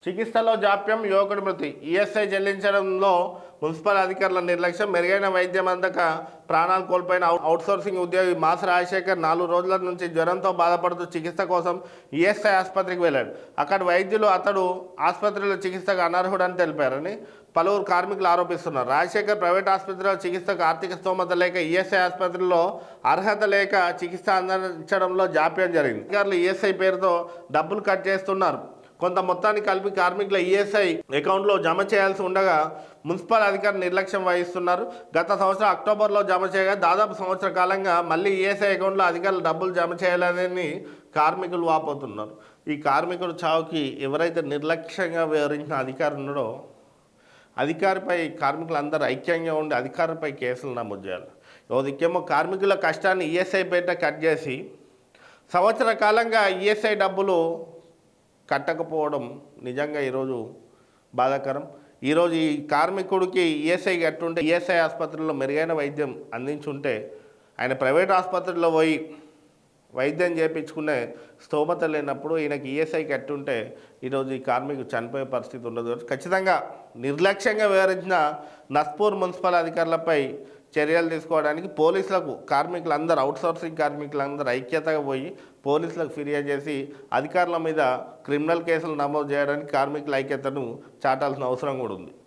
చికిత్సలో జాప్యం, యువకుడి మృతి. ఈఎస్ఐ చెల్లించడంలో మున్సిపల్ అధికారుల నిర్లక్ష్యం, మెరుగైన వైద్యం అందక ప్రాణాలు కోల్పోయిన అవుట్సోర్సింగ్ ఉద్యోగి మాస రాజశేఖర్ 4 రోజుల నుంచి జ్వరంతో బాధపడుతూ చికిత్స కోసం ఈఎస్ఐ ఆసుపత్రికి వెళ్ళాడు. అక్కడ వైద్యులు అతడు ఆసుపత్రిలో చికిత్సకు అనర్హుడని తెలిపారని పలువురు కార్మికులు ఆరోపిస్తున్నారు. రాజశేఖర్ ప్రైవేట్ ఆసుపత్రిలో చికిత్సకు ఆర్థిక స్తోమత లేక ఈఎస్ఐ ఆసుపత్రిలో అర్హత లేక చికిత్స అందించడంలో జాప్యం జరిగింది. అధికారులు ఈఎస్ఐ పేరుతో డబ్బులు కట్ చేస్తున్నారు. కొంత మొత్తాన్ని కలిపి కార్మికుల ఈఎస్ఐ అకౌంట్లో జమ చేయాల్సి ఉండగా మున్సిపల్ అధికారులు నిర్లక్ష్యం వహిస్తున్నారు. గత సంవత్సరం అక్టోబర్లో జమ చేయగా దాదాపు సంవత్సర కాలంగా మళ్ళీ ఈఎస్ఐ అకౌంట్లో అధికారులు డబ్బులు జమ చేయాలని కార్మికులు వాపోతున్నారు. ఈ కార్మికుడు చావుకి ఎవరైతే నిర్లక్ష్యంగా వివరించిన అధికారి ఉన్నాడో అధికారిపై కార్మికులందరూ ఐక్యంగా ఉండి అధికారిపై కేసులు నమోదు చేయాలి. దిక్కేమో కార్మికుల కష్టాన్ని ఈఎస్ఐ పేట కట్ చేసి సంవత్సర కాలంగా ఈఎస్ఐ డబ్బులు కట్టకపోవడం నిజంగా ఈరోజు బాధాకరం. ఈరోజు ఈ కార్మికుడికి ఈఎస్ఐ కట్టుంటే ఈఎస్ఐ ఆసుపత్రిలో మెరుగైన వైద్యం అందించుంటే ఆయన ప్రైవేట్ ఆసుపత్రిలో పోయి వైద్యం చేయించుకునే స్తోమత లేనప్పుడు ఈయనకి ఈఎస్ఐ కట్టుంటే ఈరోజు ఈ కార్మికుడు చనిపోయే పరిస్థితి ఉండదు. ఖచ్చితంగా నిర్లక్ష్యంగా వివరించిన నస్పూర్ మున్సిపల్ అధికారులపై చర్యలు తీసుకోవడానికి పోలీసులకు కార్మికులందరూ అవుట్సోర్సింగ్ కార్మికులందరూ ఐక్యతగా పోయి పోలీసులకు ఫిర్యాదు చేసి అధికారుల మీద క్రిమినల్ కేసులు నమోదు చేయడానికి కార్మికుల ఐక్యతను చాటాల్సిన అవసరం కూడా ఉంది.